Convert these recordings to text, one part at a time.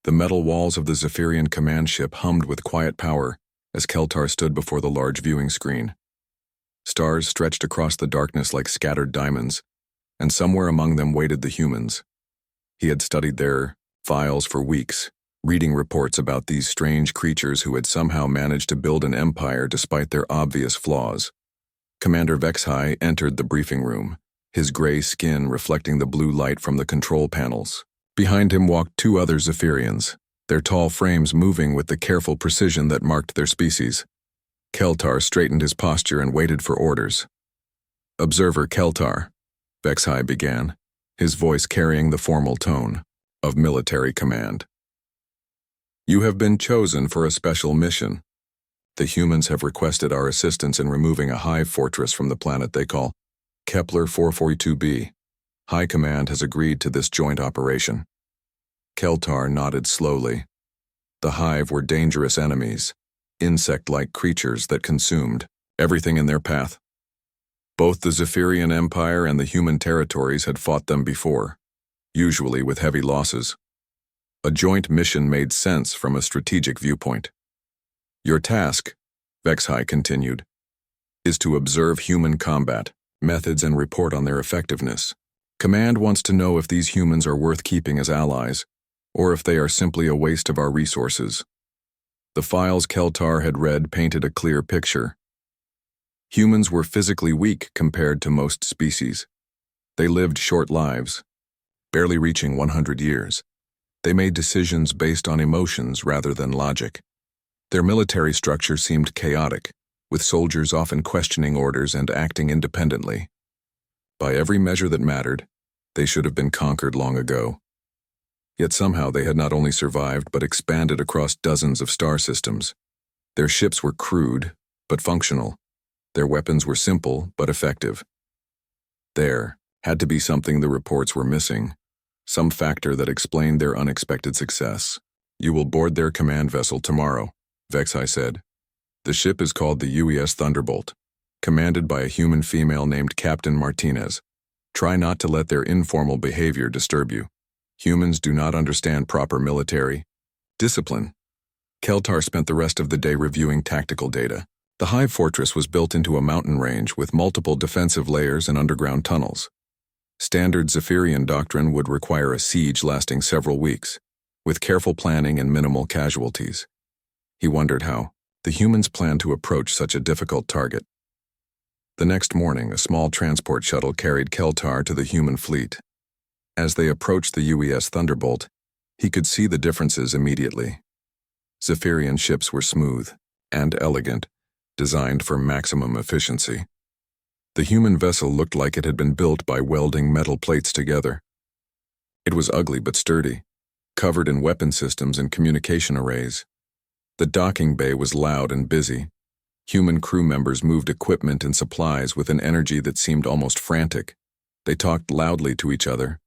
The metal walls of the Zephyrian command ship hummed with quiet power as Keltar stood before the large viewing screen. Stars stretched across the darkness like scattered diamonds, and somewhere among them waited the humans. He had studied their files for weeks, reading reports about these strange creatures who had somehow managed to build an empire despite their obvious flaws. Commander Vexhai entered the briefing room, his gray skin reflecting the blue light from the control panels. Behind him walked two other Zephyrians, their tall frames moving with the careful precision that marked their species. Keltar straightened his posture and waited for orders. "Observer Keltar," Vexhai began, his voice carrying the formal tone of military command. "You have been chosen for a special mission. The humans have requested our assistance in removing a hive fortress from the planet they call Kepler 442b. High Command has agreed to this joint operation." Keltar nodded slowly. The hive were dangerous enemies, insect-like creatures that consumed everything in their path. Both the Zephyrian Empire and the human territories had fought them before, usually with heavy losses. A joint mission made sense from a strategic viewpoint. "Your task," Vexhai continued, "is to observe human combat methods and report on their effectiveness. Command wants to know if these humans are worth keeping as allies, or if they are simply a waste of our resources." The files Keltar had read painted a clear picture. Humans were physically weak compared to most species. They lived short lives, barely reaching 100 years. They made decisions based on emotions rather than logic. Their military structure seemed chaotic, with soldiers often questioning orders and acting independently. By every measure that mattered, they should have been conquered long ago. Yet somehow they had not only survived but expanded across dozens of star systems. Their ships were crude, but functional. Their weapons were simple, but effective. There had to be something the reports were missing, some factor that explained their unexpected success. "You will board their command vessel tomorrow," Vexhai said. "The ship is called the UES Thunderbolt, commanded by a human female named Captain Martinez. Try not to let their informal behavior disturb you. Humans do not understand proper military discipline." Keltar spent the rest of the day reviewing tactical data. The hive fortress was built into a mountain range with multiple defensive layers and underground tunnels. Standard Zephyrian doctrine would require a siege lasting several weeks, with careful planning and minimal casualties. He wondered how the humans planned to approach such a difficult target. The next morning, a small transport shuttle carried Keltar to the human fleet. As they approached the UES Thunderbolt, he could see the differences immediately. Zephyrian ships were smooth and elegant, designed for maximum efficiency. The human vessel looked like it had been built by welding metal plates together. It was ugly but sturdy, covered in weapon systems and communication arrays. The docking bay was loud and busy. Human crew members moved equipment and supplies with an energy that seemed almost frantic. They talked loudly to each other,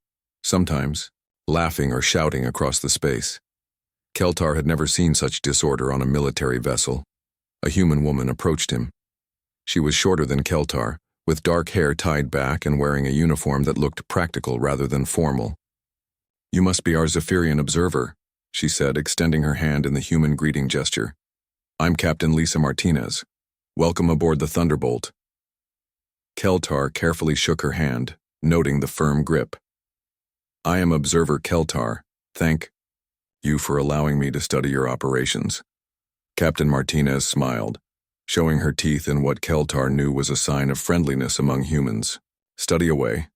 sometimes laughing or shouting across the space. Keltar had never seen such disorder on a military vessel. A human woman approached him. She was shorter than Keltar, with dark hair tied back and wearing a uniform that looked practical rather than formal. "You must be our Zephyrian observer," she said, extending her hand in the human greeting gesture. "I'm Captain Lisa Martinez. Welcome aboard the Thunderbolt." Keltar carefully shook her hand, noting the firm grip. "I am Observer Keltar. Thank you for allowing me to study your operations." Captain Martinez smiled, showing her teeth in what Keltar knew was a sign of friendliness among humans. "Study away.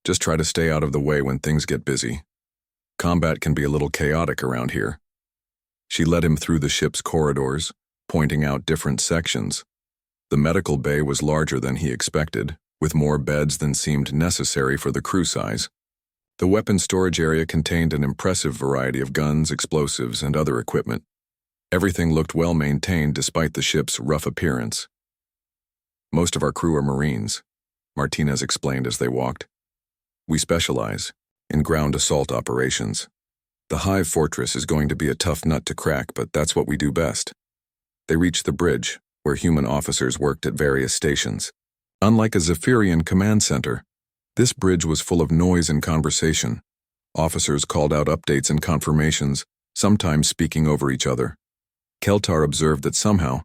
Just try to stay out of the way when things get busy. Combat can be a little chaotic around here." She led him through the ship's corridors, pointing out different sections. The medical bay was larger than he expected, with more beds than seemed necessary for the crew size. The weapons storage area contained an impressive variety of guns, explosives, and other equipment. Everything looked well maintained despite the ship's rough appearance. "Most of our crew are Marines," Martinez explained as they walked. "We specialize in ground assault operations. The hive fortress is going to be a tough nut to crack, but that's what we do best." They reached the bridge, where human officers worked at various stations. Unlike a Zephyrian command center, this bridge was full of noise and conversation. Officers called out updates and confirmations, sometimes speaking over each other. Keltar observed that somehow,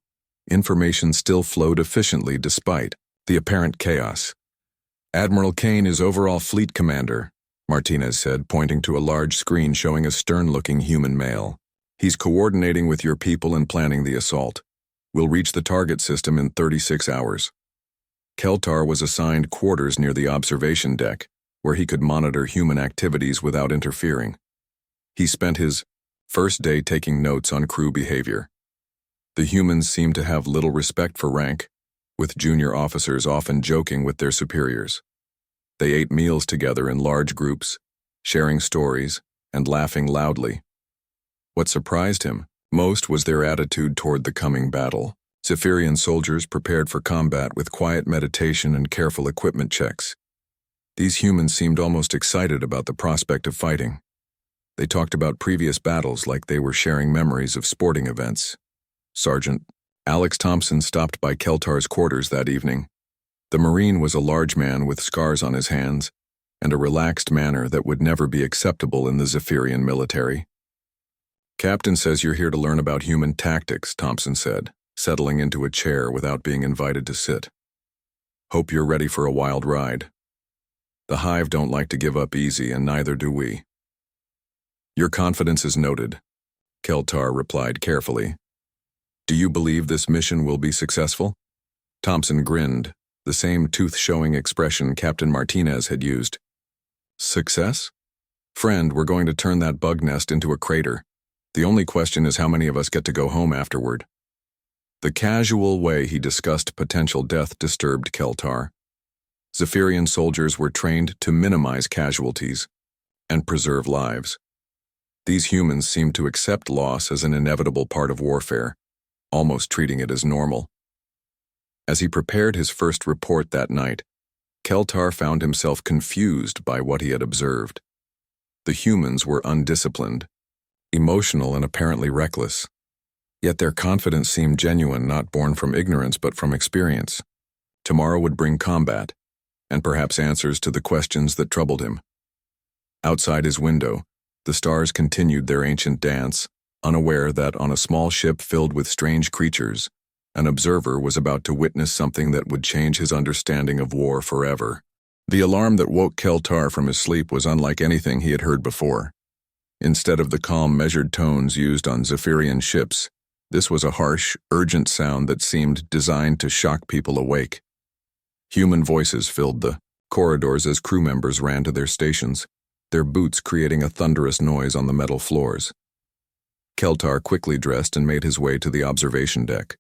information still flowed efficiently despite the apparent chaos. "Admiral Kane is overall fleet commander," Martinez said, pointing to a large screen showing a stern-looking human male. "He's coordinating with your people and planning the assault. We'll reach the target system in 36 hours. Keltar was assigned quarters near the observation deck, where he could monitor human activities without interfering. He spent his first day taking notes on crew behavior. The humans seemed to have little respect for rank, with junior officers often joking with their superiors. They ate meals together in large groups, sharing stories and laughing loudly. What surprised him most was their attitude toward the coming battle. Zephyrian soldiers prepared for combat with quiet meditation and careful equipment checks. These humans seemed almost excited about the prospect of fighting. They talked about previous battles like they were sharing memories of sporting events. Sergeant Alex Thompson stopped by Keltar's quarters that evening. The Marine was a large man with scars on his hands and a relaxed manner that would never be acceptable in the Zephyrian military. "Captain says you're here to learn about human tactics," Thompson said, settling into a chair without being invited to sit. "Hope you're ready for a wild ride. The Hive don't like to give up easy, and neither do we." "Your confidence is noted," Keltar replied carefully. "Do you believe this mission will be successful?" Thompson grinned, the same tooth-showing expression Captain Martinez had used. "Success? Friend, we're going to turn that bug nest into a crater. The only question is how many of us get to go home afterward." The casual way he discussed potential death disturbed Keltar. Zephyrian soldiers were trained to minimize casualties and preserve lives. These humans seemed to accept loss as an inevitable part of warfare, almost treating it as normal. As he prepared his first report that night, Keltar found himself confused by what he had observed. The humans were undisciplined, emotional and apparently reckless. Yet their confidence seemed genuine, not born from ignorance but from experience. Tomorrow would bring combat, and perhaps answers to the questions that troubled him. Outside his window, the stars continued their ancient dance, unaware that on a small ship filled with strange creatures, an observer was about to witness something that would change his understanding of war forever. The alarm that woke Keltar from his sleep was unlike anything he had heard before. Instead of the calm, measured tones used on Zephyrian ships, this was a harsh, urgent sound that seemed designed to shock people awake. Human voices filled the corridors as crew members ran to their stations, their boots creating a thunderous noise on the metal floors. Keltar quickly dressed and made his way to the observation deck.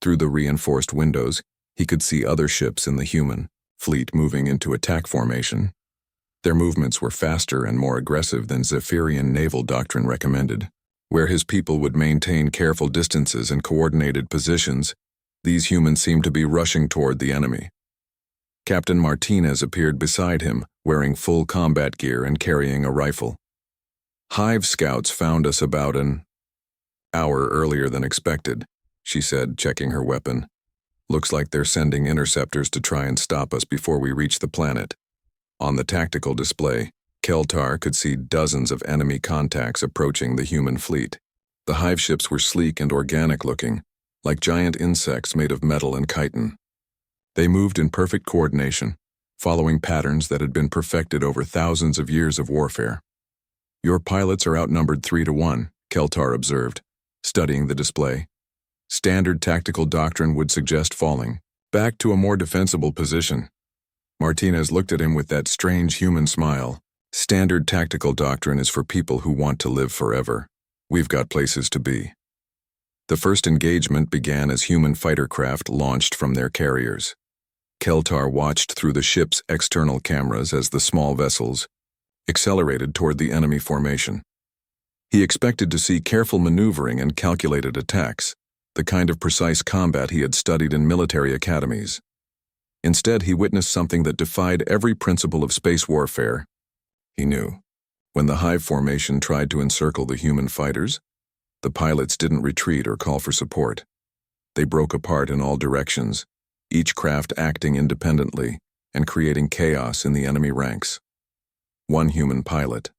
Through the reinforced windows, he could see other ships in the human fleet moving into attack formation. Their movements were faster and more aggressive than Zephyrian naval doctrine recommended. Where his people would maintain careful distances and coordinated positions, these humans seemed to be rushing toward the enemy. Captain Martinez appeared beside him, wearing full combat gear and carrying a rifle. "Hive scouts found us about an hour earlier than expected," she said, checking her weapon. "Looks like they're sending interceptors to try and stop us before we reach the planet." On the tactical display, Keltar could see dozens of enemy contacts approaching the human fleet. The Hive ships were sleek and organic-looking, like giant insects made of metal and chitin. They moved in perfect coordination, following patterns that had been perfected over thousands of years of warfare. "Your pilots are outnumbered 3-1, Keltar observed, studying the display. "Standard tactical doctrine would suggest falling back to a more defensible position." Martinez looked at him with that strange human smile. "Standard tactical doctrine is for people who want to live forever. We've got places to be." The first engagement began as human fighter craft launched from their carriers. Keltar watched through the ship's external cameras as the small vessels accelerated toward the enemy formation. He expected to see careful maneuvering and calculated attacks, the kind of precise combat he had studied in military academies. Instead, he witnessed something that defied every principle of space warfare. He knew. When the Hive formation tried to encircle the human fighters, the pilots didn't retreat or call for support. They broke apart in all directions, each craft acting independently and creating chaos in the enemy ranks. One human pilot,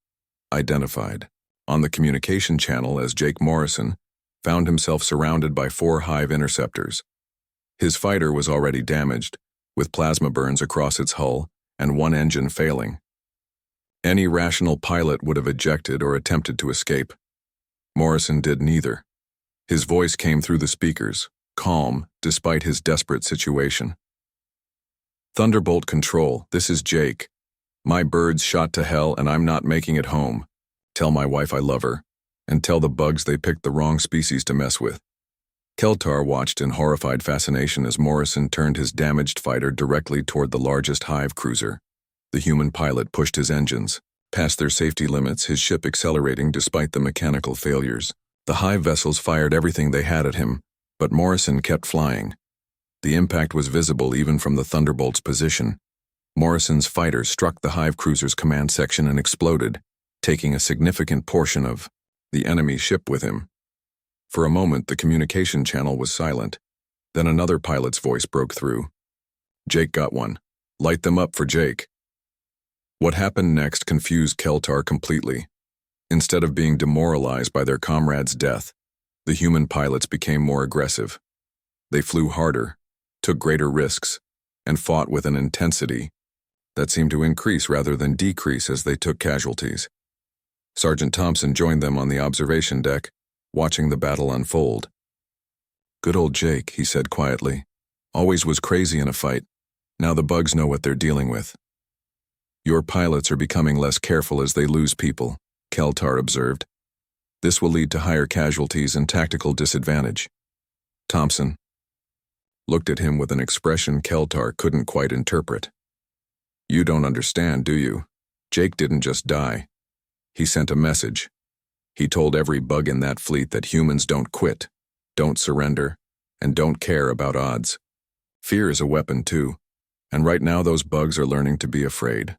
identified, On the communication channel, as Jake Morrison found himself surrounded by 4 Hive interceptors. His fighter was already damaged, with plasma burns across its hull and one engine failing. Any rational pilot would have ejected or attempted to escape. Morrison did neither. His voice came through the speakers, calm despite his desperate situation. "Thunderbolt Control, this is Jake. My birds shot to hell and I'm not making it home. Tell my wife I love her, and tell the bugs they picked the wrong species to mess with." Keltar watched in horrified fascination as Morrison turned his damaged fighter directly toward the largest Hive cruiser. The human pilot pushed his engines, past their safety limits, his ship accelerating despite the mechanical failures. The Hive vessels fired everything they had at him, but Morrison kept flying. The impact was visible even from the Thunderbolt's position. Morrison's fighter struck the Hive cruiser's command section and exploded, taking a significant portion of the enemy ship with him. For a moment, the communication channel was silent. Then another pilot's voice broke through. "Jake got one. Light them up for Jake." What happened next confused Keltar completely. Instead of being demoralized by their comrade's death, the human pilots became more aggressive. They flew harder, took greater risks, and fought with an intensity that seemed to increase rather than decrease as they took casualties. Sergeant Thompson joined them on the observation deck, watching the battle unfold. "Good old Jake," he said quietly. "Always was crazy in a fight. Now the bugs know what they're dealing with." "Your pilots are becoming less careful as they lose people," Keltar observed. "This will lead to higher casualties and tactical disadvantage." Thompson looked at him with an expression Keltar couldn't quite interpret. "You don't understand, do you? Jake didn't just die. He sent a message. He told every bug in that fleet that humans don't quit, don't surrender, and don't care about odds. Fear is a weapon too, and right now those bugs are learning to be afraid."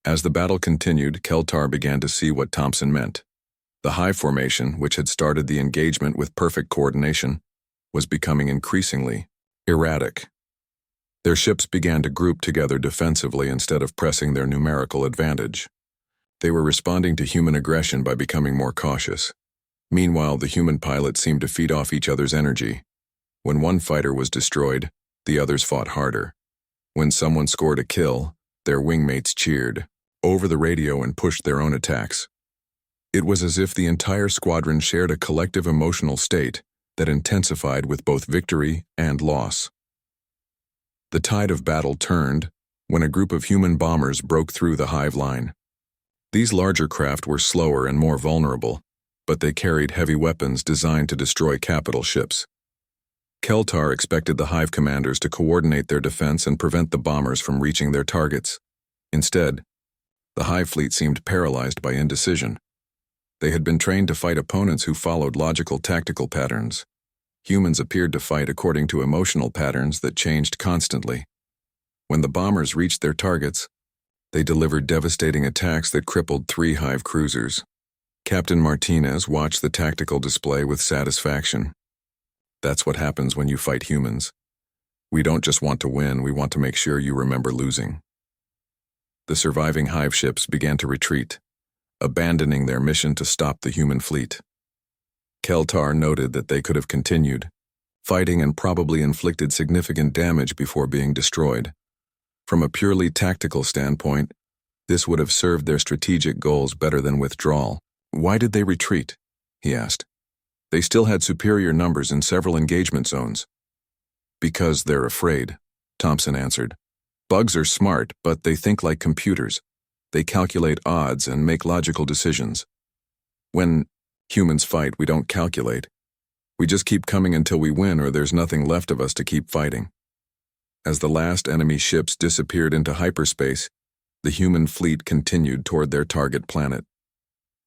As the battle continued, Keltar began to see what Thompson meant. The Hive formation, which had started the engagement with perfect coordination, was becoming increasingly erratic. Their ships began to group together defensively instead of pressing their numerical advantage. They were responding to human aggression by becoming more cautious. Meanwhile, the human pilots seemed to feed off each other's energy. When one fighter was destroyed, the others fought harder. When someone scored a kill, their wingmates cheered over the radio and pushed their own attacks. It was as if the entire squadron shared a collective emotional state that intensified with both victory and loss. The tide of battle turned when a group of human bombers broke through the Hive line. These larger craft were slower and more vulnerable, but they carried heavy weapons designed to destroy capital ships. Keltar expected the Hive commanders to coordinate their defense and prevent the bombers from reaching their targets. Instead, the Hive fleet seemed paralyzed by indecision. They had been trained to fight opponents who followed logical tactical patterns. Humans appeared to fight according to emotional patterns that changed constantly. When the bombers reached their targets, they delivered devastating attacks that crippled 3 Hive cruisers. Captain Martinez watched the tactical display with satisfaction. "That's what happens when you fight humans. We don't just want to win, we want to make sure you remember losing." The surviving Hive ships began to retreat, abandoning their mission to stop the human fleet. Keltar noted that they could have continued fighting and probably inflicted significant damage before being destroyed. From a purely tactical standpoint, this would have served their strategic goals better than withdrawal. "Why did they retreat?" he asked. "They still had superior numbers in several engagement zones." "Because they're afraid," Thompson answered. "Bugs are smart, but they think like computers. They calculate odds and make logical decisions. When humans fight, we don't calculate. We just keep coming until we win or there's nothing left of us to keep fighting." As the last enemy ships disappeared into hyperspace, the human fleet continued toward their target planet.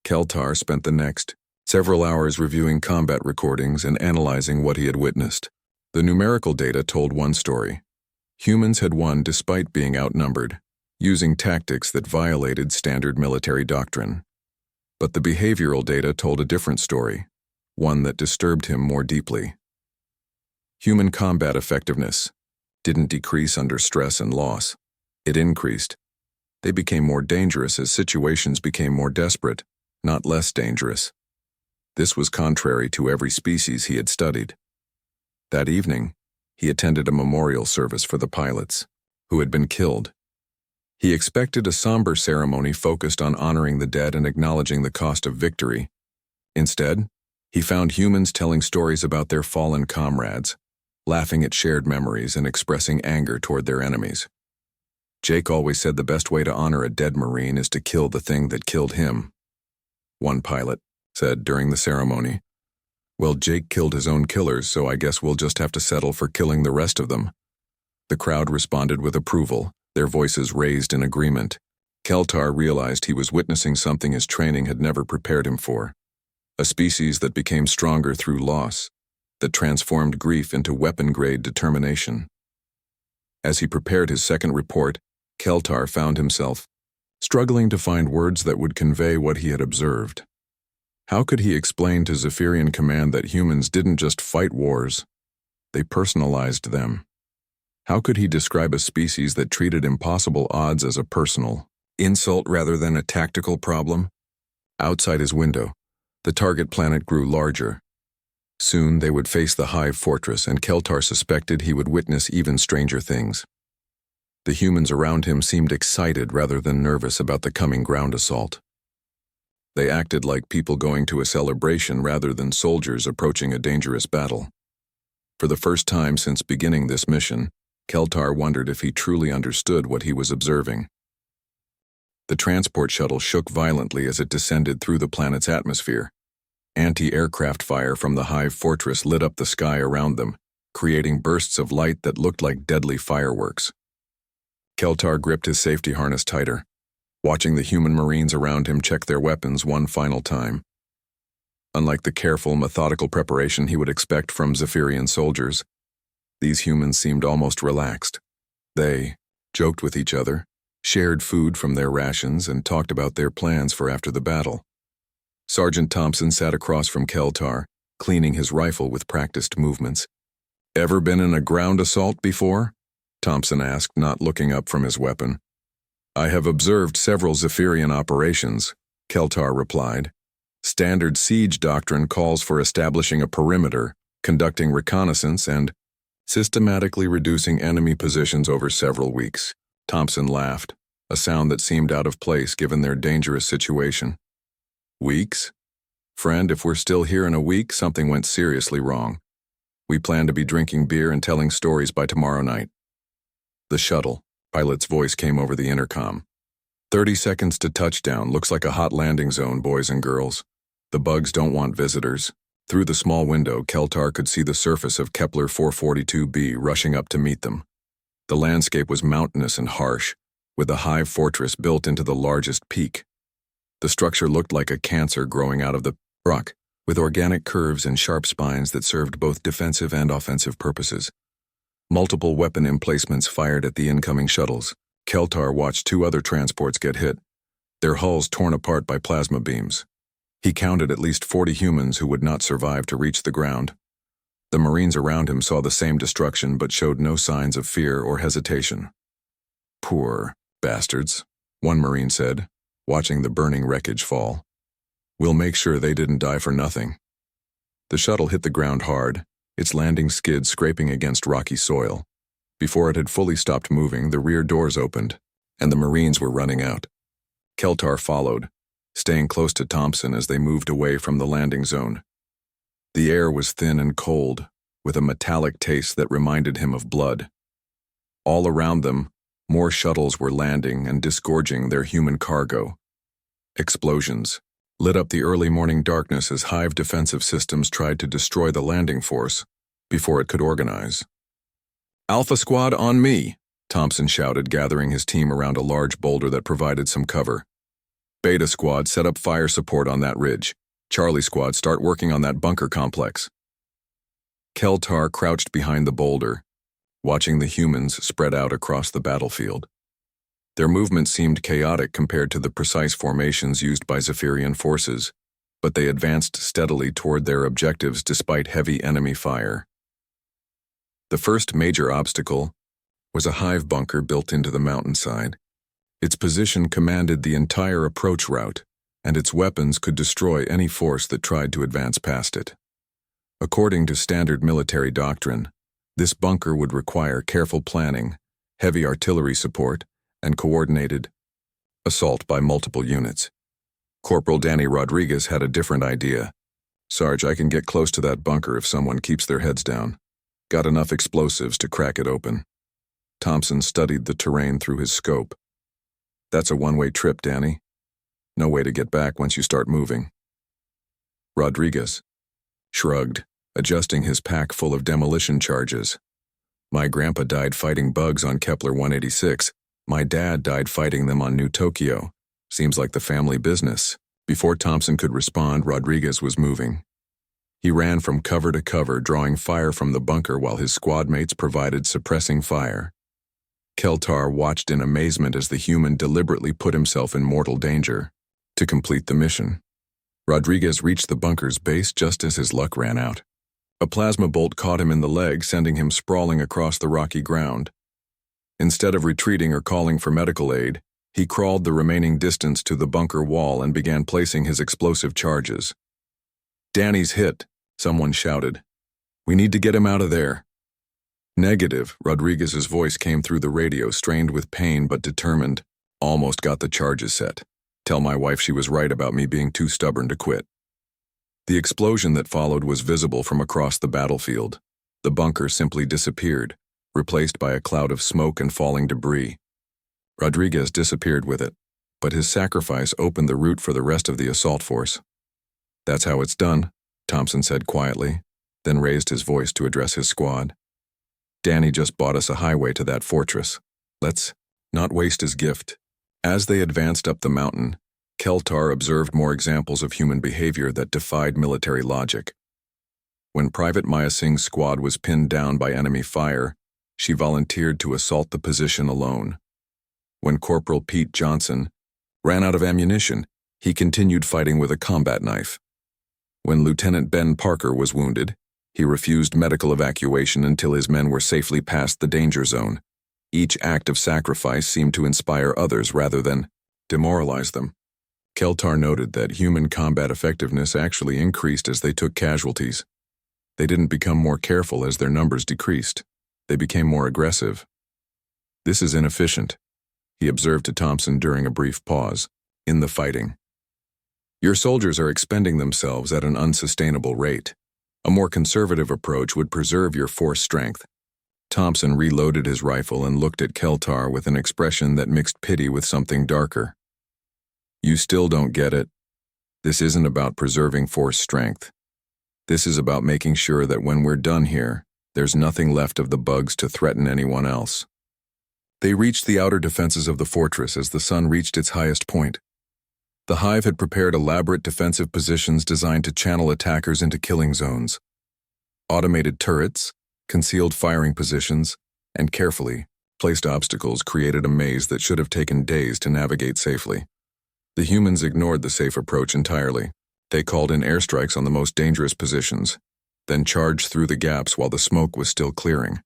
Keltar spent the next several hours reviewing combat recordings and analyzing what he had witnessed. The numerical data told one story. Humans had won despite being outnumbered, using tactics that violated standard military doctrine. But the behavioral data told a different story, one that disturbed him more deeply. Human combat effectiveness didn't decrease under stress and loss. It increased. They became more dangerous as situations became more desperate, not less dangerous. This was contrary to every species he had studied. That evening, he attended a memorial service for the pilots, who had been killed. He expected a somber ceremony focused on honoring the dead and acknowledging the cost of victory. Instead, he found humans telling stories about their fallen comrades, laughing at shared memories and expressing anger toward their enemies. Jake always said the best way to honor a dead Marine is to kill the thing that killed him, one pilot said during the ceremony. Well, Jake killed his own killers, so I guess we'll just have to settle for killing the rest of them. The crowd responded with approval, their voices raised in agreement. Keltar realized he was witnessing something his training had never prepared him for. A species that became stronger through loss, that transformed grief into weapon-grade determination. As he prepared his second report, Keltar found himself struggling to find words that would convey what he had observed. How could he explain to Zephyrian Command that humans didn't just fight wars, they personalized them? How could he describe a species that treated impossible odds as a personal insult rather than a tactical problem? Outside his window, the target planet grew larger. Soon they would face the Hive Fortress, and Keltar suspected he would witness even stranger things. The humans around him seemed excited rather than nervous about the coming ground assault. They acted like people going to a celebration rather than soldiers approaching a dangerous battle. For the first time since beginning this mission, Keltar wondered if he truly understood what he was observing. The transport shuttle shook violently as it descended through the planet's atmosphere. Anti-aircraft fire from the Hive Fortress lit up the sky around them, creating bursts of light that looked like deadly fireworks. Keltar gripped his safety harness tighter, watching the human Marines around him check their weapons one final time. Unlike the careful, methodical preparation he would expect from Zephyrian soldiers, these humans seemed almost relaxed. They joked with each other, shared food from their rations, and talked about their plans for after the battle. Sergeant Thompson sat across from Keltar, cleaning his rifle with practiced movements. "Ever been in a ground assault before?" Thompson asked, not looking up from his weapon. "I have observed several Zephyrian operations," Keltar replied. "Standard siege doctrine calls for establishing a perimeter, conducting reconnaissance, and systematically reducing enemy positions over several weeks." Thompson laughed, a sound that seemed out of place given their dangerous situation. "Weeks? Friend, if we're still here in a week, something went seriously wrong. We plan to be drinking beer and telling stories by tomorrow night." The shuttle, pilot's voice came over the intercom. 30 seconds to touchdown. Looks like a hot landing zone, boys and girls. The bugs don't want visitors." Through the small window, Keltar could see the surface of Kepler 442b rushing up to meet them. The landscape was mountainous and harsh, with the Hive Fortress built into the largest peak. The structure looked like a cancer growing out of the rock, with organic curves and sharp spines that served both defensive and offensive purposes. Multiple weapon emplacements fired at the incoming shuttles. Keltar watched 2 other transports get hit, their hulls torn apart by plasma beams. He counted at least 40 humans who would not survive to reach the ground. The Marines around him saw the same destruction but showed no signs of fear or hesitation. "Poor bastards," one Marine said, watching the burning wreckage fall. "We'll make sure they didn't die for nothing." The shuttle hit the ground hard, its landing skid scraping against rocky soil. Before it had fully stopped moving, the rear doors opened, and the Marines were running out. Keltar followed, staying close to Thompson as they moved away from the landing zone. The air was thin and cold, with a metallic taste that reminded him of blood. All around them, more shuttles were landing and disgorging their human cargo. Explosions lit up the early morning darkness as Hive defensive systems tried to destroy the landing force before it could organize. "Alpha Squad on me," Thompson shouted, gathering his team around a large boulder that provided some cover. "Beta Squad, set up fire support on that ridge. Charlie Squad, start working on that bunker complex." Keltar crouched behind the boulder, watching the humans spread out across the battlefield. Their movement seemed chaotic compared to the precise formations used by Zephyrian forces, but they advanced steadily toward their objectives despite heavy enemy fire. The first major obstacle was a Hive bunker built into the mountainside. Its position commanded the entire approach route, and its weapons could destroy any force that tried to advance past it. According to standard military doctrine, this bunker would require careful planning, heavy artillery support, and coordinated assault by multiple units. Corporal Danny Rodriguez had a different idea. "Sarge, I can get close to that bunker if someone keeps their heads down. Got enough explosives to crack it open." Thompson studied the terrain through his scope. "That's a one-way trip, Danny. No way to get back once you start moving." Rodriguez shrugged, adjusting his pack full of demolition charges. "My grandpa died fighting bugs on Kepler 186. My dad died fighting them on New Tokyo. Seems like the family business." Before Thompson could respond, Rodriguez was moving. He ran from cover to cover, drawing fire from the bunker while his squad mates provided suppressing fire. Keltar watched in amazement as the human deliberately put himself in mortal danger to complete the mission. Rodriguez reached the bunker's base just as his luck ran out. A plasma bolt caught him in the leg, sending him sprawling across the rocky ground. Instead of retreating or calling for medical aid, he crawled the remaining distance to the bunker wall and began placing his explosive charges. "Danny's hit," someone shouted. "We need to get him out of there." "Negative," Rodriguez's voice came through the radio, strained with pain but determined. "Almost got the charges set. Tell my wife she was right about me being too stubborn to quit." The explosion that followed was visible from across the battlefield. The bunker simply disappeared, replaced by a cloud of smoke and falling debris. Rodriguez disappeared with it, but his sacrifice opened the route for the rest of the assault force. "That's how it's done," Thompson said quietly, then raised his voice to address his squad. "Danny just bought us a highway to that fortress. Let's not waste his gift." As they advanced up the mountain, Keltar observed more examples of human behavior that defied military logic. When Private Maya Singh's squad was pinned down by enemy fire, she volunteered to assault the position alone. When Corporal Pete Johnson ran out of ammunition, he continued fighting with a combat knife. When Lieutenant Ben Parker was wounded, he refused medical evacuation until his men were safely past the danger zone. Each act of sacrifice seemed to inspire others rather than demoralize them. Keltar noted that human combat effectiveness actually increased as they took casualties. They didn't become more careful as their numbers decreased. They became more aggressive. "This is inefficient," he observed to Thompson during a brief pause in the fighting. "Your soldiers are expending themselves at an unsustainable rate. A more conservative approach would preserve your force strength." Thompson reloaded his rifle and looked at Keltar with an expression that mixed pity with something darker. "You still don't get it. This isn't about preserving force strength. This is about making sure that when we're done here, there's nothing left of the bugs to threaten anyone else." They reached the outer defenses of the fortress as the sun reached its highest point. The Hive had prepared elaborate defensive positions designed to channel attackers into killing zones. Automated turrets, concealed firing positions, and carefully placed obstacles created a maze that should have taken days to navigate safely. The humans ignored the safe approach entirely. They called in airstrikes on the most dangerous positions, then charged through the gaps while the smoke was still clearing.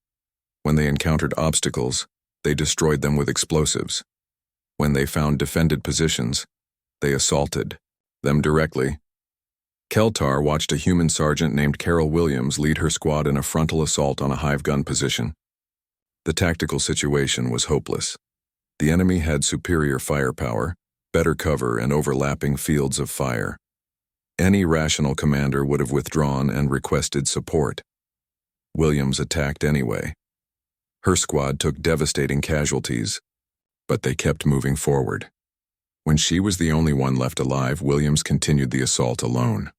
When they encountered obstacles, they destroyed them with explosives. When they found defended positions, they assaulted them directly. Keltar watched a human sergeant named Carol Williams lead her squad in a frontal assault on a hive gun position. The tactical situation was hopeless. The enemy had superior firepower, better cover, and overlapping fields of fire. Any rational commander would have withdrawn and requested support. Williams attacked anyway. Her squad took devastating casualties, but they kept moving forward. When she was the only one left alive, Williams continued the assault alone.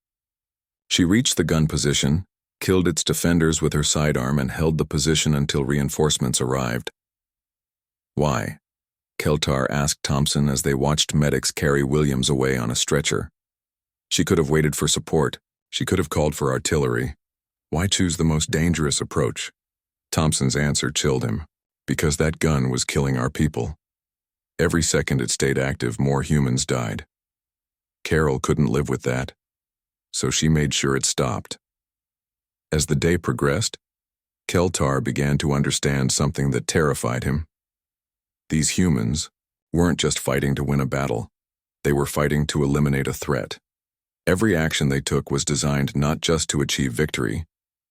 She reached the gun position, killed its defenders with her sidearm, and held the position until reinforcements arrived. "Why?" Keltar asked Thompson as they watched medics carry Williams away on a stretcher. "She could have waited for support. She could have called for artillery. Why choose the most dangerous approach?" Thompson's answer chilled him. "Because that gun was killing our people. Every second it stayed active, more humans died. Carol couldn't live with that, so she made sure it stopped." As the day progressed, Keltar began to understand something that terrified him. These humans weren't just fighting to win a battle. They were fighting to eliminate a threat. Every action they took was designed not just to achieve victory,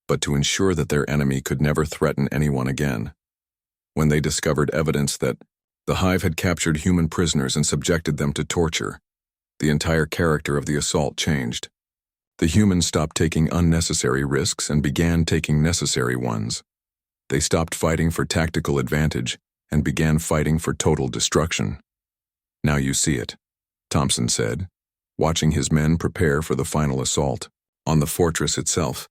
but to ensure that their enemy could never threaten anyone again. When they discovered evidence that the Hive had captured human prisoners and subjected them to torture, the entire character of the assault changed. The humans stopped taking unnecessary risks and began taking necessary ones. They stopped fighting for tactical advantage and began fighting for total destruction. "Now you see it," Thompson said, watching his men prepare for the final assault on the fortress itself.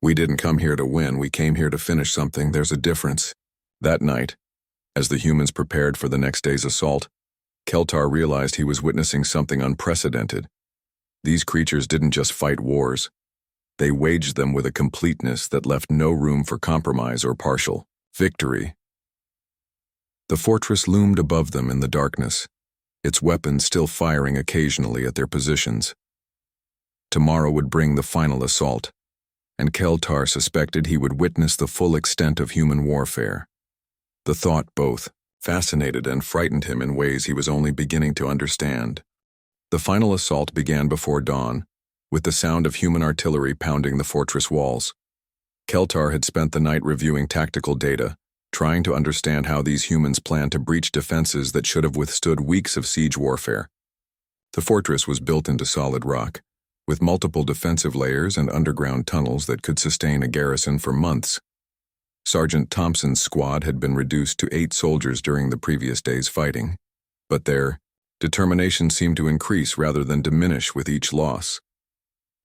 "We didn't come here to win, we came here to finish something. There's a difference." That night, as the humans prepared for the next day's assault, Keltar realized he was witnessing something unprecedented. These creatures didn't just fight wars. They waged them with a completeness that left no room for compromise or partial victory. The fortress loomed above them in the darkness, its weapons still firing occasionally at their positions. Tomorrow would bring the final assault, and Keltar suspected he would witness the full extent of human warfare. The thought both fascinated and frightened him in ways he was only beginning to understand. The final assault began before dawn, with the sound of human artillery pounding the fortress walls. Keltar had spent the night reviewing tactical data, trying to understand how these humans planned to breach defenses that should have withstood weeks of siege warfare. The fortress was built into solid rock, with multiple defensive layers and underground tunnels that could sustain a garrison for months. Sergeant Thompson's squad had been reduced to 8 soldiers during the previous day's fighting, but their determination seemed to increase rather than diminish with each loss.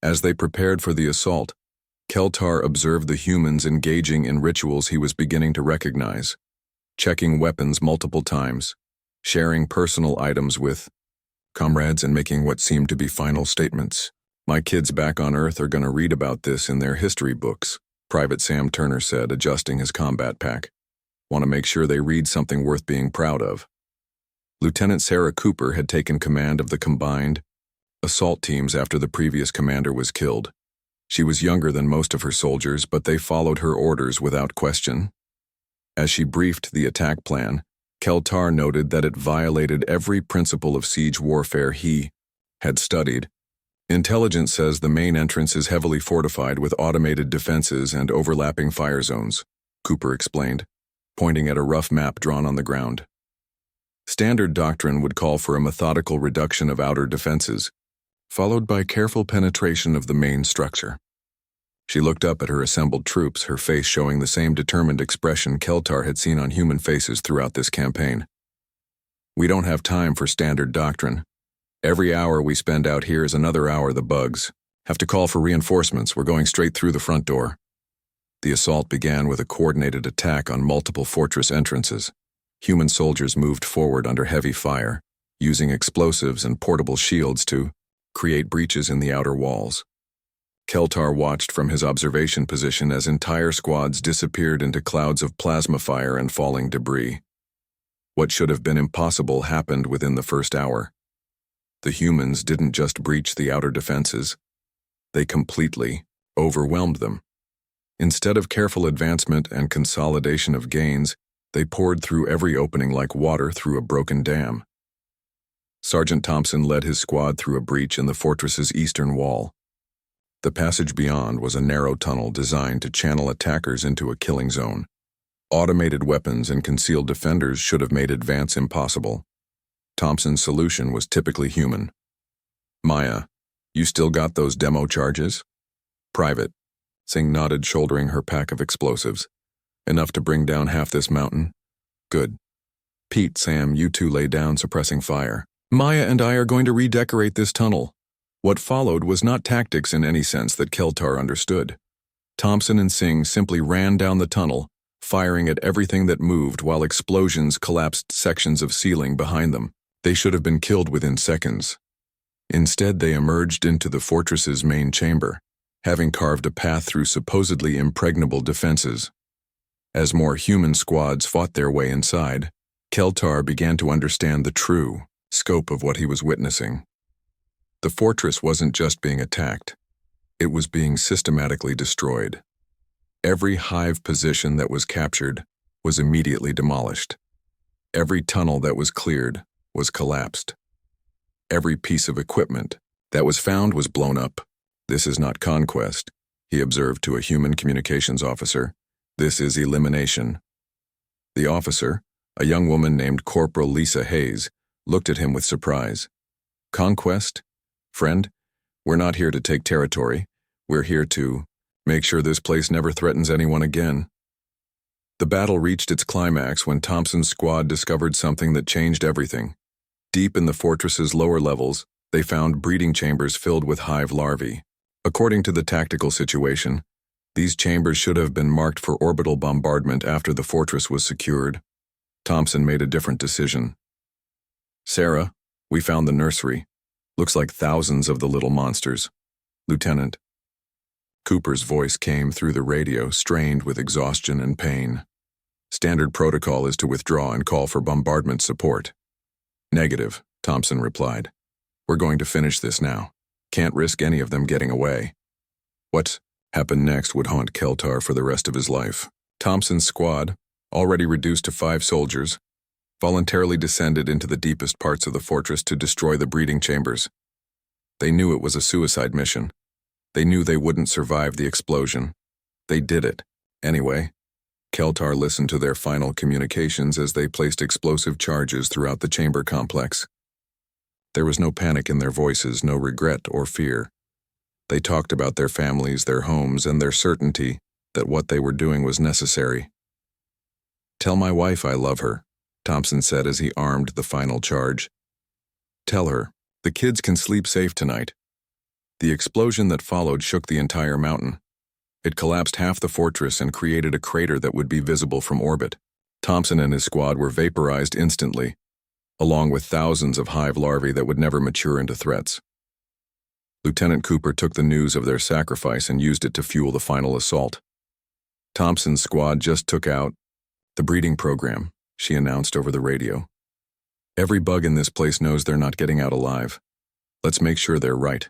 As they prepared for the assault, Keltar observed the humans engaging in rituals he was beginning to recognize, checking weapons multiple times, sharing personal items with comrades, and making what seemed to be final statements. "My kids back on Earth are going to read about this in their history books," Private Sam Turner said, adjusting his combat pack. "Want to make sure they read something worth being proud of." Lieutenant Sarah Cooper had taken command of the combined assault teams after the previous commander was killed. She was younger than most of her soldiers, but they followed her orders without question. As she briefed the attack plan, Keltar noted that it violated every principle of siege warfare he had studied. "Intelligence says the main entrance is heavily fortified with automated defenses and overlapping fire zones," Cooper explained, pointing at a rough map drawn on the ground. "Standard doctrine would call for a methodical reduction of outer defenses, followed by careful penetration of the main structure." She looked up at her assembled troops, her face showing the same determined expression Keltar had seen on human faces throughout this campaign. "We don't have time for standard doctrine. Every hour we spend out here is another hour the bugs have to call for reinforcements. We're going straight through the front door." The assault began with a coordinated attack on multiple fortress entrances. Human soldiers moved forward under heavy fire, using explosives and portable shields to create breaches in the outer walls. Keltar watched from his observation position as entire squads disappeared into clouds of plasma fire and falling debris. What should have been impossible happened within the first hour. The humans didn't just breach the outer defenses, they completely overwhelmed them. Instead of careful advancement and consolidation of gains, they poured through every opening like water through a broken dam. Sergeant Thompson led his squad through a breach in the fortress's eastern wall. The passage beyond was a narrow tunnel designed to channel attackers into a killing zone. Automated weapons and concealed defenders should have made advance impossible. Thompson's solution was typically human. "Maya, you still got those demo charges?" "Private," Singh nodded, shouldering her pack of explosives. "Enough to bring down half this mountain?" "Good. Pete, Sam, you two lay down, suppressing fire. Maya and I are going to redecorate this tunnel." What followed was not tactics in any sense that Keltar understood. Thompson and Singh simply ran down the tunnel, firing at everything that moved while explosions collapsed sections of ceiling behind them. They should have been killed within seconds. Instead, they emerged into the fortress's main chamber, having carved a path through supposedly impregnable defenses. As more human squads fought their way inside, Keltar began to understand the true scope of what he was witnessing. The fortress wasn't just being attacked, it was being systematically destroyed. Every hive position that was captured was immediately demolished. Every tunnel that was cleared was collapsed. Every piece of equipment that was found was blown up. "This is not conquest," he observed to a human communications officer. "This is elimination." The officer, a young woman named Corporal Lisa Hayes, looked at him with surprise. "Conquest? Friend, we're not here to take territory. We're here to make sure this place never threatens anyone again." The battle reached its climax when Thompson's squad discovered something that changed everything. Deep in the fortress's lower levels, they found breeding chambers filled with hive larvae. According to the tactical situation, these chambers should have been marked for orbital bombardment after the fortress was secured. Thompson made a different decision. "Sarah, we found the nursery. Looks like thousands of the little monsters. Lieutenant." Cooper's voice came through the radio, strained with exhaustion and pain. "Standard protocol is to withdraw and call for bombardment support." "Negative," Thompson replied. "We're going to finish this now. Can't risk any of them getting away." What happened next would haunt Keltar for the rest of his life. Thompson's squad, already reduced to 5 soldiers, voluntarily descended into the deepest parts of the fortress to destroy the breeding chambers. They knew it was a suicide mission. They knew they wouldn't survive the explosion. They did it. Anyway, Keltar listened to their final communications as they placed explosive charges throughout the chamber complex. There was no panic in their voices, no regret or fear. They talked about their families, their homes, and their certainty that what they were doing was necessary. "Tell my wife I love her," Thompson said as he armed the final charge. "Tell her, the kids can sleep safe tonight." The explosion that followed shook the entire mountain. It collapsed half the fortress and created a crater that would be visible from orbit. Thompson and his squad were vaporized instantly, along with thousands of hive larvae that would never mature into threats. Lieutenant Cooper took the news of their sacrifice and used it to fuel the final assault. "Thompson's squad just took out the breeding program," she announced over the radio. "Every bug in this place knows they're not getting out alive. Let's make sure they're right."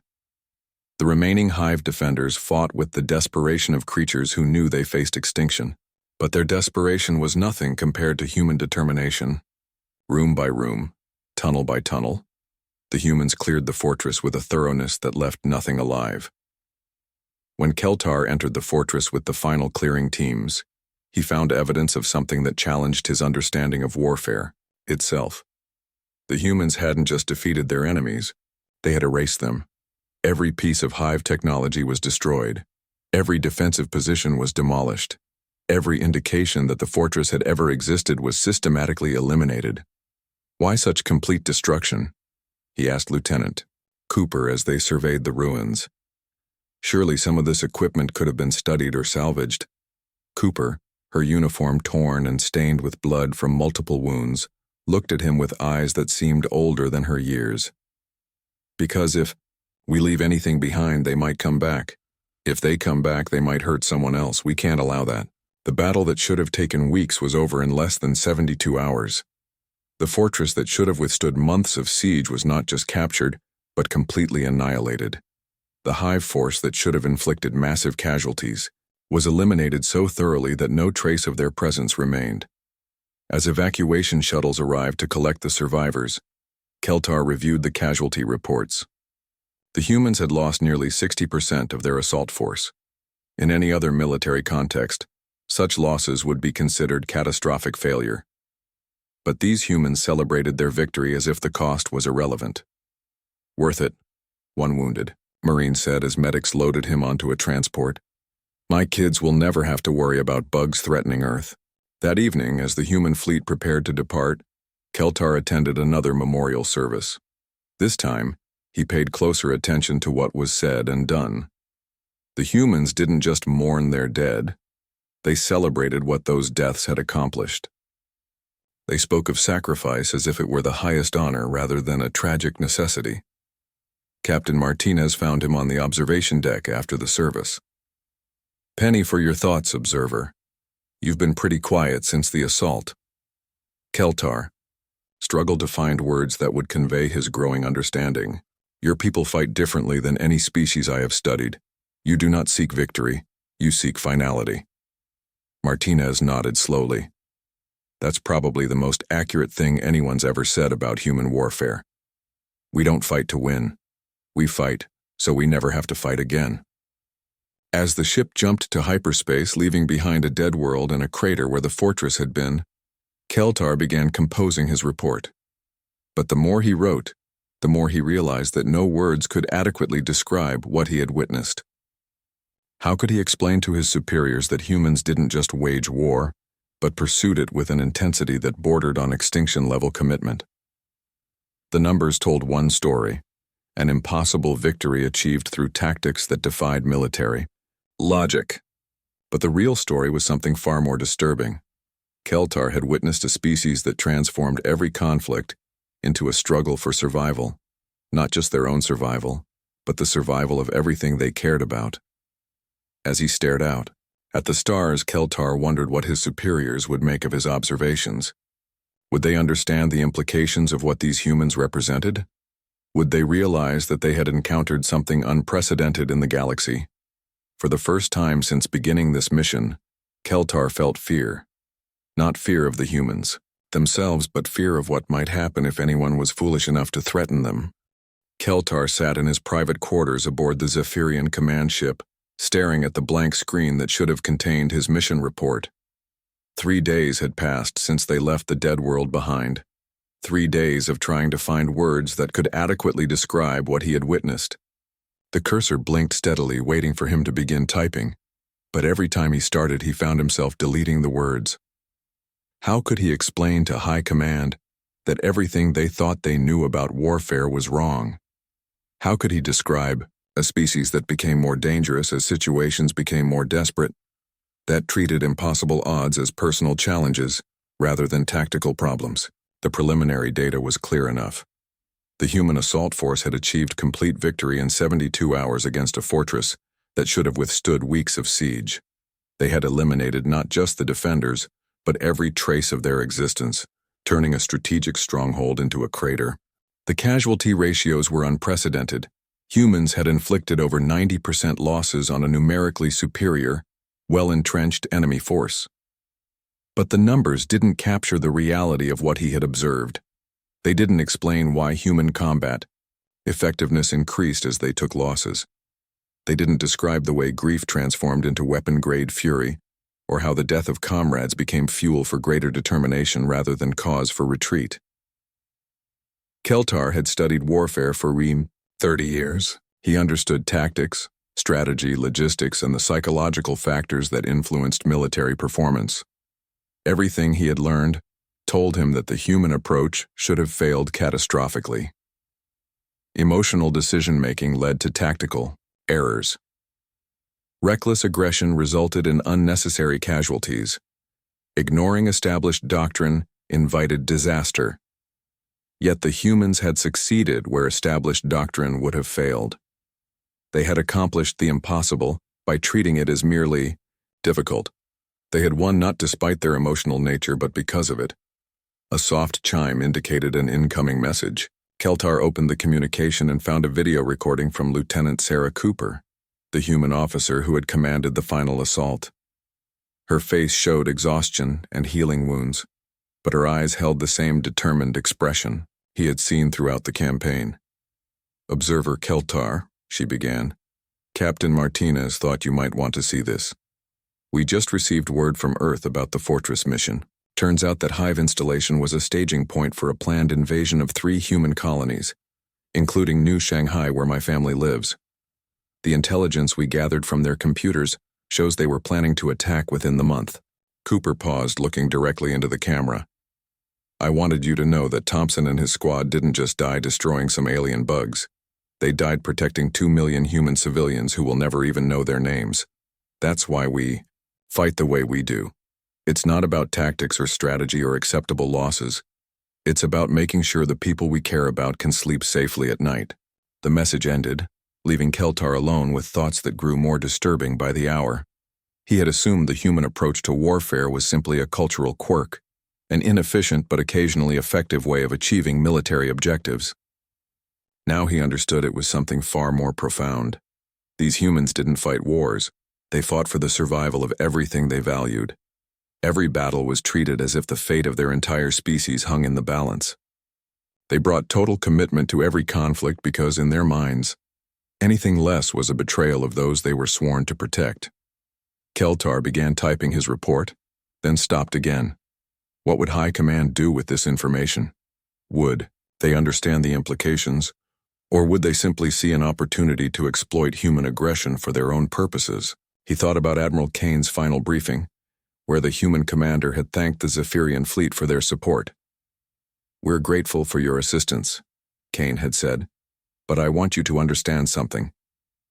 The remaining hive defenders fought with the desperation of creatures who knew they faced extinction. But their desperation was nothing compared to human determination. Room by room, tunnel by tunnel, the humans cleared the fortress with a thoroughness that left nothing alive. When Keltar entered the fortress with the final clearing teams, he found evidence of something that challenged his understanding of warfare itself. The humans hadn't just defeated their enemies, they had erased them. Every piece of hive technology was destroyed. Every defensive position was demolished. Every indication that the fortress had ever existed was systematically eliminated. "Why such complete destruction?" he asked Lieutenant Cooper as they surveyed the ruins. "Surely some of this equipment could have been studied or salvaged." Cooper, her uniform torn and stained with blood from multiple wounds, looked at him with eyes that seemed older than her years. "Because if we leave anything behind, they might come back. If they come back, they might hurt someone else. We can't allow that." The battle that should have taken weeks was over in less than 72 hours. The fortress that should have withstood months of siege was not just captured, but completely annihilated. The hive force that should have inflicted massive casualties was eliminated so thoroughly that no trace of their presence remained. As evacuation shuttles arrived to collect the survivors, Keltar reviewed the casualty reports. The humans had lost nearly 60% of their assault force. In any other military context, such losses would be considered catastrophic failure. But these humans celebrated their victory as if the cost was irrelevant. "Worth it," one wounded Marine said as medics loaded him onto a transport. "My kids will never have to worry about bugs threatening Earth." That evening, as the human fleet prepared to depart, Keltar attended another memorial service. This time, he paid closer attention to what was said and done. The humans didn't just mourn their dead, they celebrated what those deaths had accomplished. They spoke of sacrifice as if it were the highest honor rather than a tragic necessity. Captain Martinez found him on the observation deck after the service. "Penny for your thoughts, observer. You've been pretty quiet since the assault." Keltar struggled to find words that would convey his growing understanding. "Your people fight differently than any species I have studied. You do not seek victory, you seek finality." Martinez nodded slowly. "That's probably the most accurate thing anyone's ever said about human warfare." We don't fight to win. We fight so we never have to fight again. As the ship jumped to hyperspace, leaving behind a dead world and a crater where the fortress had been, Keltar began composing his report. But the more he wrote, the more he realized that no words could adequately describe what he had witnessed. How could he explain to his superiors that humans didn't just wage war, but pursued it with an intensity that bordered on extinction-level commitment? The numbers told one story, an impossible victory achieved through tactics that defied military logic. But the real story was something far more disturbing. Keltar had witnessed a species that transformed every conflict into a struggle for survival, not just their own survival, but the survival of everything they cared about. As he stared out at the stars, Keltar wondered what his superiors would make of his observations. Would they understand the implications of what these humans represented? Would they realize that they had encountered something unprecedented in the galaxy? For the first time since beginning this mission, Keltar felt fear. Not fear of the humans themselves, but fear of what might happen if anyone was foolish enough to threaten them. Keltar sat in his private quarters aboard the Zephyrian command ship, staring at the blank screen that should have contained his mission report. 3 days had passed since they left the dead world behind. 3 days of trying to find words that could adequately describe what he had witnessed. The cursor blinked steadily, waiting for him to begin typing, but every time he started, he found himself deleting the words. How could he explain to High Command that everything they thought they knew about warfare was wrong? How could he describe a species that became more dangerous as situations became more desperate, that treated impossible odds as personal challenges rather than tactical problems? The preliminary data was clear enough. The human assault force had achieved complete victory in 72 hours against a fortress that should have withstood weeks of siege. They had eliminated not just the defenders, but every trace of their existence, turning a strategic stronghold into a crater. The casualty ratios were unprecedented. Humans had inflicted over 90% losses on a numerically superior, well-entrenched enemy force. But the numbers didn't capture the reality of what he had observed. They didn't explain why human combat effectiveness increased as they took losses. They didn't describe the way grief transformed into weapon-grade fury, or how the death of comrades became fuel for greater determination rather than cause for retreat. Keltar had studied warfare for 30 years. He understood tactics, strategy, logistics, and the psychological factors that influenced military performance. Everything he had learned told him that the human approach should have failed catastrophically. Emotional decision-making led to tactical errors. Reckless aggression resulted in unnecessary casualties. Ignoring established doctrine invited disaster. Yet the humans had succeeded where established doctrine would have failed. They had accomplished the impossible by treating it as merely difficult. They had won not despite their emotional nature, but because of it. A soft chime indicated an incoming message. Keltar opened the communication and found a video recording from Lieutenant Sarah Cooper, the human officer who had commanded the final assault. Her face showed exhaustion and healing wounds, but her eyes held the same determined expression he had seen throughout the campaign. "Observer Keltar," she began, "Captain Martinez thought you might want to see this. We just received word from Earth about the Fortress mission. Turns out that Hive installation was a staging point for a planned invasion of 3 human colonies, including New Shanghai, where my family lives. The intelligence we gathered from their computers shows they were planning to attack within the month." Cooper paused, looking directly into the camera. "I wanted you to know that Thompson and his squad didn't just die destroying some alien bugs. They died protecting 2 million human civilians who will never even know their names. That's why we fight the way we do. It's not about tactics or strategy or acceptable losses. It's about making sure the people we care about can sleep safely at night." The message ended, leaving Keltar alone with thoughts that grew more disturbing by the hour. He had assumed the human approach to warfare was simply a cultural quirk, an inefficient but occasionally effective way of achieving military objectives. Now he understood it was something far more profound. These humans didn't fight wars. They fought for the survival of everything they valued. Every battle was treated as if the fate of their entire species hung in the balance. They brought total commitment to every conflict because, in their minds, anything less was a betrayal of those they were sworn to protect. Keltar began typing his report, then stopped again. What would High Command do with this information? Would they understand the implications, or would they simply see an opportunity to exploit human aggression for their own purposes? He thought about Admiral Kane's final briefing, where the human commander had thanked the Zephyrian fleet for their support. "We're grateful for your assistance," Kane had said, "but I want you to understand something.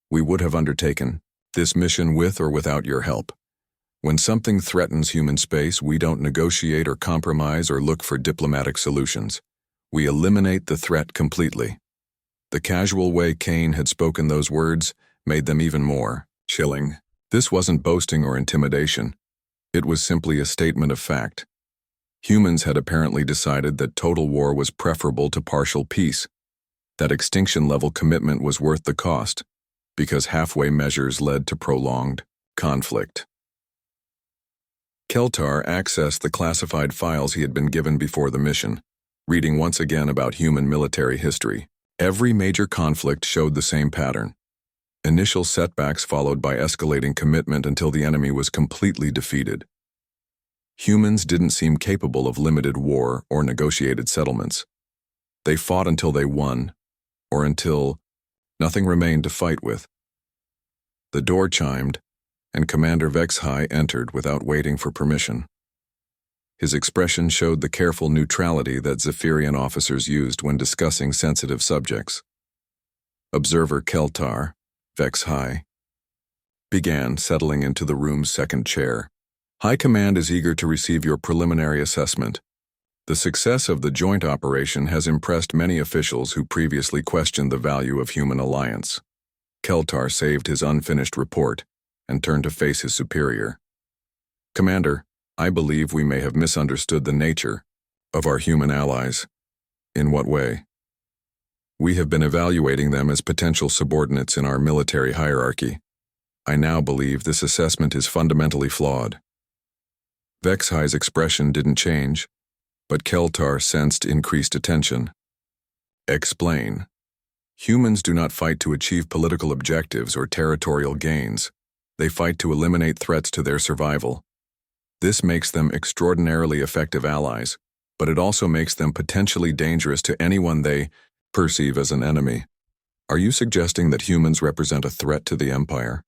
We would have undertaken this mission with or without your help. When something threatens human space, we don't negotiate or compromise or look for diplomatic solutions. We eliminate the threat completely." The casual way Kane had spoken those words made them even more chilling. This wasn't boasting or intimidation. It was simply a statement of fact. Humans had apparently decided that total war was preferable to partial peace, that extinction-level commitment was worth the cost, because halfway measures led to prolonged conflict. Keltar accessed the classified files he had been given before the mission, reading once again about human military history. Every major conflict showed the same pattern. Initial setbacks followed by escalating commitment until the enemy was completely defeated. Humans didn't seem capable of limited war or negotiated settlements. They fought until they won, or until nothing remained to fight with. The door chimed, and Commander Vexhai entered without waiting for permission. His expression showed the careful neutrality that Zephyrian officers used when discussing sensitive subjects. Observer Keltar, Vexhai, began settling into the room's second chair. "High Command is eager to receive your preliminary assessment. The success of the joint operation has impressed many officials who previously questioned the value of human alliance." Keltar saved his unfinished report and turned to face his superior. "Commander, I believe we may have misunderstood the nature of our human allies." "In what way?" "We have been evaluating them as potential subordinates in our military hierarchy. I now believe this assessment is fundamentally flawed." Vexhai's expression didn't change, but Keltar sensed increased attention. "Explain." "Humans do not fight to achieve political objectives or territorial gains. They fight to eliminate threats to their survival. This makes them extraordinarily effective allies, but it also makes them potentially dangerous to anyone they perceive as an enemy." "Are you suggesting that humans represent a threat to the Empire?"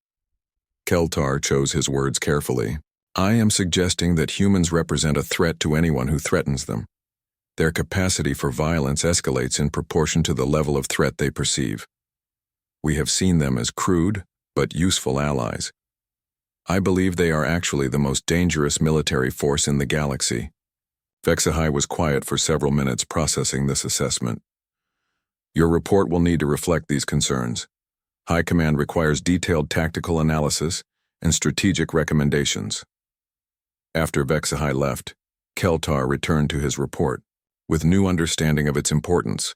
Keltar chose his words carefully. "I am suggesting that humans represent a threat to anyone who threatens them. Their capacity for violence escalates in proportion to the level of threat they perceive. We have seen them as crude, but useful allies. I believe they are actually the most dangerous military force in the galaxy." Vexhai was quiet for several minutes processing this assessment. "Your report will need to reflect these concerns. High Command requires detailed tactical analysis and strategic recommendations." After Vexhai left, Keltar returned to his report, with new understanding of its importance.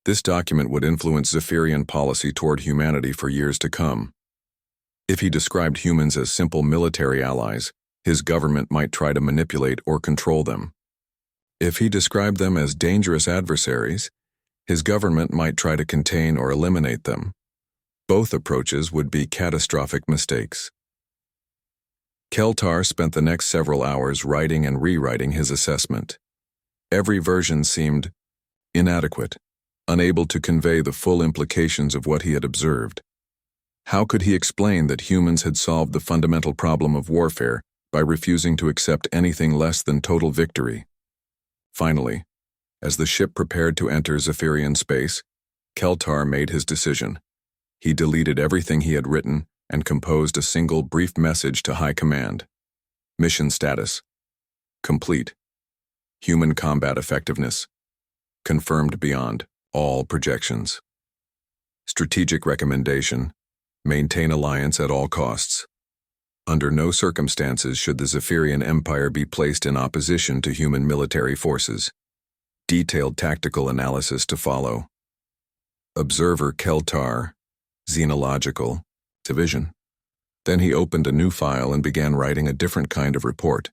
This document would influence Zephyrian policy toward humanity for years to come. If he described humans as simple military allies, his government might try to manipulate or control them. If he described them as dangerous adversaries, his government might try to contain or eliminate them. Both approaches would be catastrophic mistakes. Keltar spent the next several hours writing and rewriting his assessment. Every version seemed inadequate, unable to convey the full implications of what he had observed. How could he explain that humans had solved the fundamental problem of warfare by refusing to accept anything less than total victory? Finally, as the ship prepared to enter Zephyrian space, Keltar made his decision. He deleted everything he had written and composed a single brief message to High Command. Mission status: complete. Human combat effectiveness confirmed beyond all projections. Strategic recommendation: maintain alliance at all costs. Under no circumstances should the Zephyrian Empire be placed in opposition to human military forces. Detailed tactical analysis to follow. Observer Keltar, Xenological Division. Then he opened a new file and began writing a different kind of report,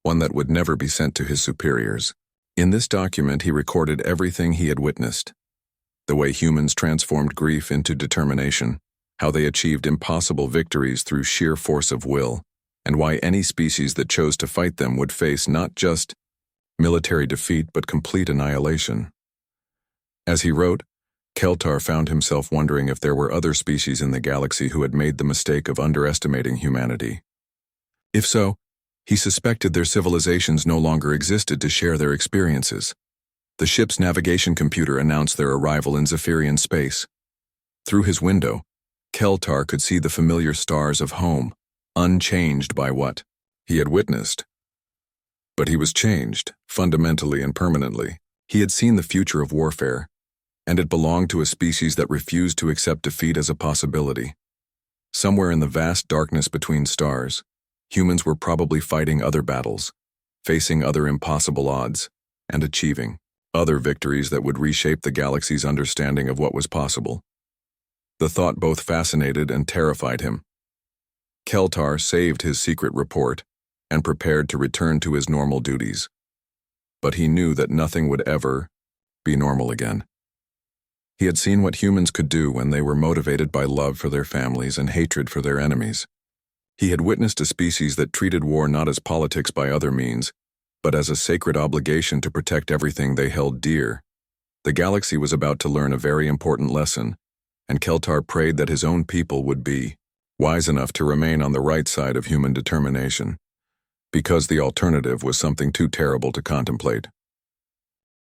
one that would never be sent to his superiors. In this document, he recorded everything he had witnessed: the way humans transformed grief into determination, how they achieved impossible victories through sheer force of will, and why any species that chose to fight them would face not just military defeat but complete annihilation. As he wrote, Keltar found himself wondering if there were other species in the galaxy who had made the mistake of underestimating humanity. If so, he suspected their civilizations no longer existed to share their experiences. The ship's navigation computer announced their arrival in Zephyrian space. Through his window, Keltar could see the familiar stars of home, unchanged by what he had witnessed. But he was changed, fundamentally and permanently. He had seen the future of warfare, and it belonged to a species that refused to accept defeat as a possibility. Somewhere in the vast darkness between stars, humans were probably fighting other battles, facing other impossible odds, and achieving other victories that would reshape the galaxy's understanding of what was possible. The thought both fascinated and terrified him. Keltar saved his secret report and prepared to return to his normal duties. But he knew that nothing would ever be normal again. He had seen what humans could do when they were motivated by love for their families and hatred for their enemies. He had witnessed a species that treated war not as politics by other means, but as a sacred obligation to protect everything they held dear. The galaxy was about to learn a very important lesson, and Keltar prayed that his own people would be wise enough to remain on the right side of human determination, because the alternative was something too terrible to contemplate.